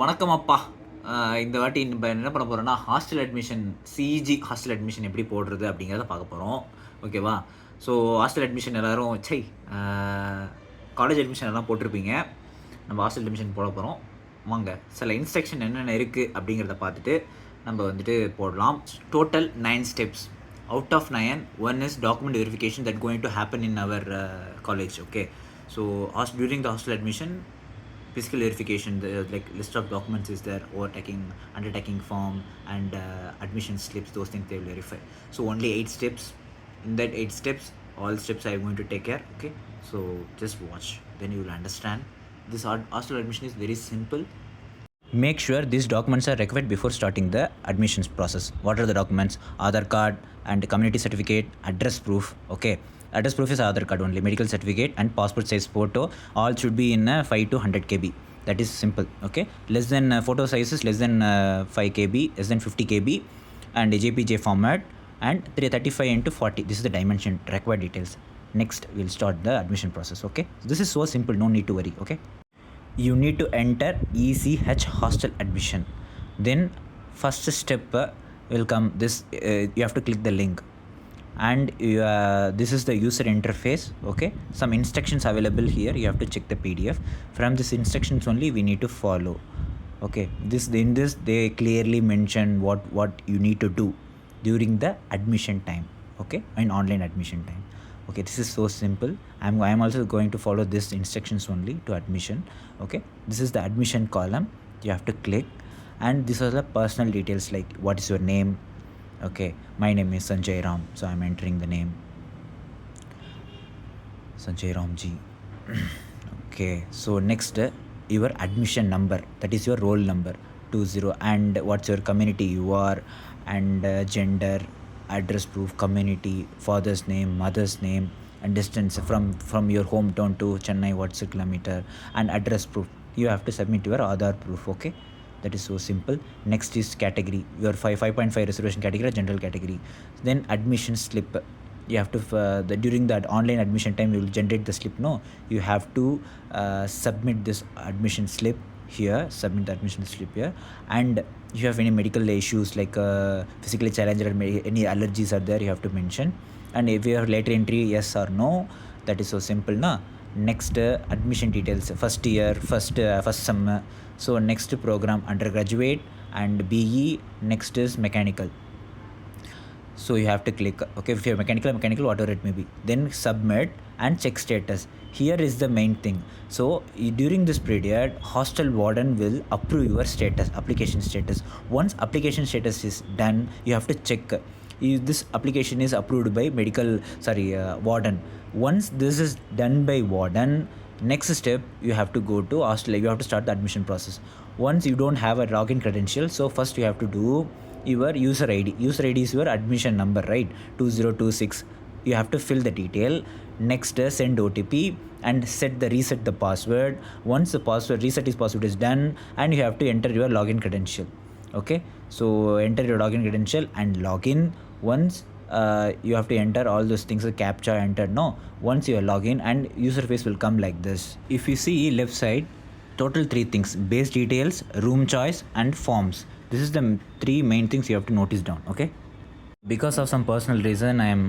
வணக்கம் அப்பா. இந்த வாட்டி நம்ம என்ன பண்ண போறோம்னா, hostel admission CEG hostel admission எப்படி போடுறது அப்படிங்கிறத பார்க்க போறோம். ஓகேவா? ஸோ ஹாஸ்டல் அட்மிஷன் எல்லாரும் காலேஜ் அட்மிஷன் எல்லாம் போட்டிருப்பீங்க. நம்ம ஹாஸ்டல் அட்மிஷன் போட போறோம். வாங்க சில இன்ஸ்ட்ரக்ஷன் என்னென்ன இருக்கு அப்படிங்கிறத பார்த்துட்டு நம்ம வந்துட்டு போடலாம். Total 9 steps. Out of 9, one is document verification that going to happen in our college. Okay, so during the hostel admission, physical verification, the like list of documents is there, overtaking, undertaking form, and admission slips. Those things they will verify. So only 8 steps. In that 8 steps, all steps I am going to take care. Okay, so just watch, then you will understand. This hostel admission is very simple. Make sure these documents are required before starting the admissions process. What are the documents? Aadhaar card and community certificate, address proof. Okay, address proof is Aadhaar card only. Medical certificate and passport size photo. All should be in 5 to 100 KB. That is simple. Okay, less than photo sizes less than 5 KB, less than 50 KB, and JPG format, and 335 into 40. This is the dimension required details. Next, we'll start the admission process. Okay, this is so simple. No need to worry. Okay. You need to enter ECH hostel admission. Then first step will come this, you have to click the link, and this is the user interface. Okay, some instructions available here, you have to check the PDF. From this instructions only we need to follow. Okay, in this they clearly mention what you need to do during the admission time. Okay, in online admission time. Okay, this is so simple. I'm also going to follow this instructions only to admission. Okay, this is the admission column. You have to click, and these are the personal details like what is your name. Okay, my name is Sanjay Ram, so I'm entering the name Sanjay Ram ji. Okay, so next your admission number, that is your roll number 20, and what's your community you are, and gender, address proof, community, father's name, mother's name, and distance from your hometown to Chennai, what's a kilometer, and address proof. You have to submit your Aadhaar proof. Okay, that is so simple. Next is category, your 5.5 reservation category, general category. Then admission slip. You have to during that online admission time you will generate the slip. No, you have to submit this admission slip here, submit the admission slip here. And if you have any medical issues like physically challenged or any allergies are there, you have to mention. And if you have later entry, yes or no, that is so simple na. Next admission details, first year, first sem. So next program undergraduate and BE. Next is mechanical, so you have to click. Okay, if you're mechanical, whatever it may be, then submit and check status. Here is the main thing. So during this period, hostel warden will approve your status, application status. Once application status is done, you have to check if this application is approved by warden. Once this is done by warden, next step you have to go to hostel. You have to start the admission process. Once you don't have a login credential, so first you have to do your user ID. User ID is your admission number, right? 2026. You have to fill the detail. Next, send OTP and reset the password. Once the password is done, and you have to enter your login credential. Okay, so enter your login credential and login. Once you have to enter all those things, the captcha entered. No, once you are login, and user face will come like this. If you see left side, total 3 things: base details, room choice, and forms. This is the 3 main things you have to notice down. Okay, because of some personal reason I am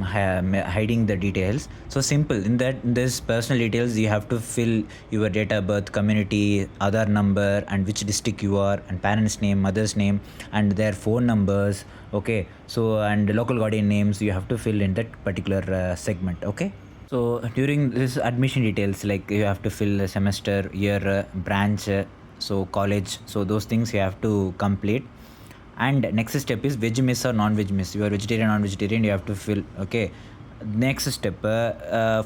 hiding the details. So simple, in this personal details you have to fill your date of birth, community, Aadhaar number, and which district you are, and parents name, mother's name, and their phone numbers. Okay, so and local guardian names you have to fill in that particular segment. Okay, so during this admission details, like you have to fill semester, year, branch, so college, so those things you have to complete. And next step is veg miss or non-veg miss. You are vegetarian, non-vegetarian, you have to fill. Okay, next step,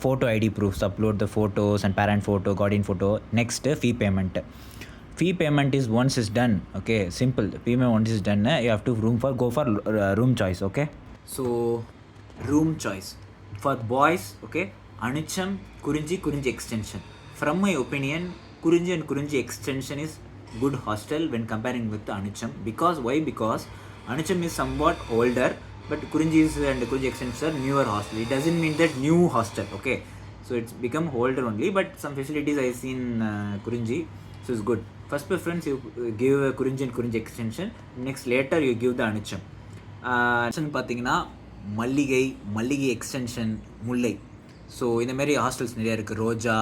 photo ID proofs, upload the photos and parent photo, guardian photo. Next, fee payment. Fee payment is once is done. Okay, simple. Payment once is done, you have to go for room choice. Okay, so room choice for boys. Okay, Anucham Kurinji extension. From my opinion, Kurinji and Kurinji extension is good hostel when comparing with Anucham. Because why? Because Anucham is somewhat older, but Kurinji and Kurinji extension are newer hostel. It doesn't mean that new hostel. Okay, so it's become older only, but some facilities I seen Kurinji, so it's good. For first preference you give a குறிஞ்சி extension, next later you give the அனுச்சம். பார்த்தீங்கன்னா Mallikai extension Mullai. So இந்தமாரி hostels நிறையா இருக்குது. Roja,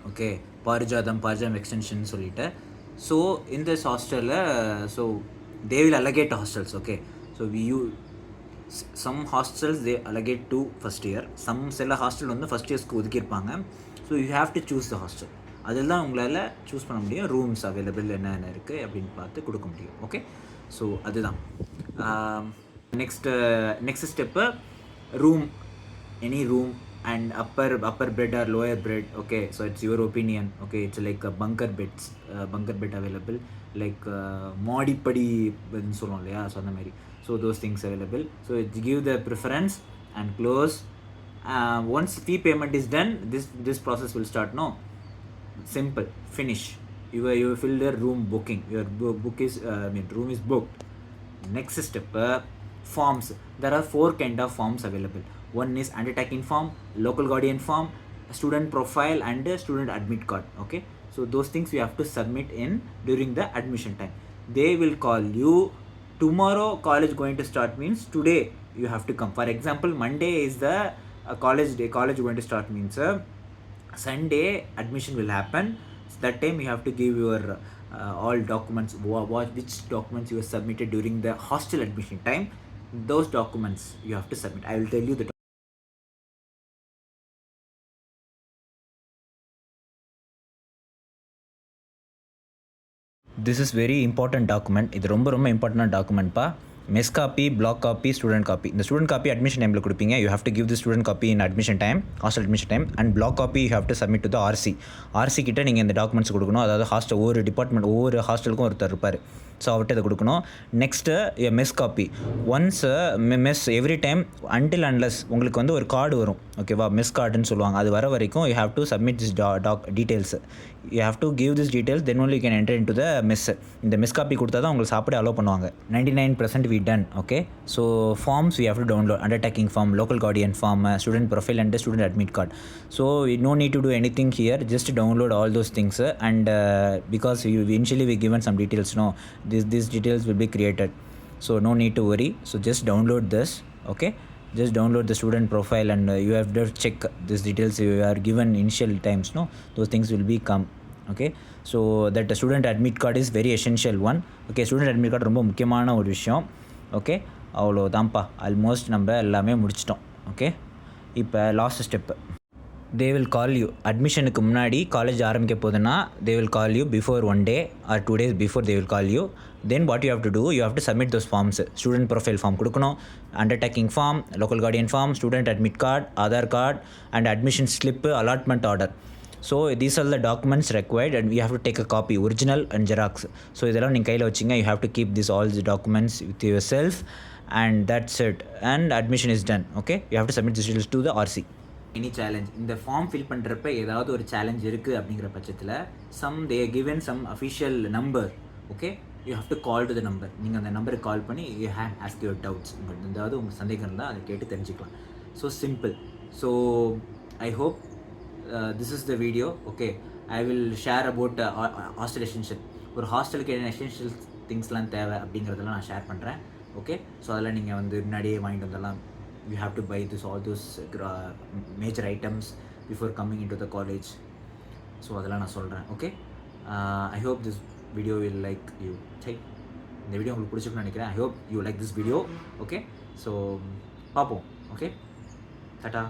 okay, Parijatham extension சொல்லிட்டு. So இந்த ஹாஸ்டலில் so they will allocate hostels. Okay, so some hostels they allocate to first year, சில ஹாஸ்டல் வந்து ஃபஸ்ட் இயர்ஸ்க்கு ஒதுக்கியிருப்பாங்க. So you have to choose the hostel. அதில் தான் உங்களால் சூஸ் பண்ண முடியும், ரூம்ஸ் அவைலபிள் என்னென்ன இருக்குது அப்படின்னு பார்த்து கொடுக்க முடியும். ஓகே, ஸோ அதுதான் next step, room, any room, and upper bed or lower bed. Okay, so it's your opinion. Okay, it's like a bunker bed available, like modipadi ன்னு சொல்லுவோம் இல்லையா, ஸோ அந்த மாதிரி. So those things available. So it give the preference and close. Once fee payment is done, this process will start. No, simple, finish. You fill the room booking. Your book is room is booked. Next step, forms. There are 4 kind of forms available. One is undertaking form, local guardian form, student profile, and student admit card. Okay, so those things you have to submit in during the admission time. They will call you tomorrow. College going to start means today you have to come. For example, Monday is the college day. College going to start means Sunday admission will happen. So that time you have to give your all documents, which documents you have submitted during the hostel admission time. Those documents you have to submit. I will tell you the this is very important document. இது ரொம்ப important டாக்குமெண்ட்ப்பா. Mess copy, black copy, student copy. இந்த student copy admission டைமில் கொடுப்பீங்க. You have to give the student copy in admission time, hostel admission time. And black copy you have to submit to the RC கிட்ட நீங்கள் இந்த documents கொடுக்கணும். அதாவது ஒவ்வொரு ஹாஸ்டலுக்கும் ஒருத்தர் இருப்பார். ஸோ அவர்கிட்ட இதை கொடுக்கணும். Next mess coffee. Once mess every time until unless உங்களுக்கு வந்து ஒரு கார்டு வரும், ஓகேவா, மெஸ் கார்டுன்னு சொல்லுவாங்க. அது வர வரைக்கும் you have to submit this details. You have to give this details, then only you can enter in to the mess. இந்த மெஸ் காப்பி கொடுத்தா தான் உங்களுக்கு சாப்பிட அலோவ் பண்ணுவாங்க. 99% we done. Okay, so forms we have to download: undertaking form, local guardian form, student profile, and student admit card. So we no need to do anything here, just download all those things. And because initially we given some details, no, these details will be created, so no need to worry. So just download this. Okay, just download the student profile, and you have to check these details you are given initial times. No, those things will be come. Okay, so that the student admit card is very essential one. Okay, student admit card ரொம்ப முக்கியமான ஒரு விஷயம். Okay, அவ்வளோதான்ப்பா. Almost நம்ம எல்லாமே முடிச்சிட்டோம். Okay, இப்போ last step. They will call you. அட்மிஷனுக்கு முன்னாடி காலேஜ் ஆரம்பிக்க போதுன்னா they will call you before 1 day or 2 days before they will call you. Then what you have to do, you have to submit those forms. Student profile form கொடுக்கணும், undertaking form, local guardian form, student admit card, Aadhaar card, and admission slip, allotment order. So these are the documents required, and you have to take a copy, original and xerox. So இதெல்லாம் நீங்கள் கையில் வச்சிங்க. You have to keep all the documents with yourself, and that's it. And admission is done. Okay, you have to submit this details to the RC. Any challenge, இந்த form fill பண்ணுறப்ப ஏதாவது ஒரு challenge இருக்குது அப்படிங்கிற பட்சத்தில் they are given some official number. Okay, you have to call to the number. நீங்கள் அந்த நம்பருக்கு கால் பண்ணி you have ask your doubts. உங்களுக்கு ஏதாவது உங்கள் சந்தேகம் இருந்தால் அதை கேட்டு தெரிஞ்சுக்கலாம். So simple. So I hope this is the video. Okay, I will share about hostel essential. ஒரு ஹாஸ்டலுக்கு என்ன எசென்ஷியல் திங்ஸ்லாம் தேவை அப்படிங்கிறதெல்லாம் நான் ஷேர் பண்ணுறேன். ஓகே, ஸோ அதெல்லாம் நீங்கள் வந்து முன்னாடியே வாங்கிட்டு வந்தெல்லாம் you have to buy all those major items before coming into the college. So அதெல்லாம் நான் சொல்கிறேன். Okay, I hope this video will like you. இந்த வீடியோ உங்களுக்கு பிடிச்சிருக்குன்னு நினைக்கிறேன். I hope you like this video. Okay, so பார்ப்போம். Okay, Tata.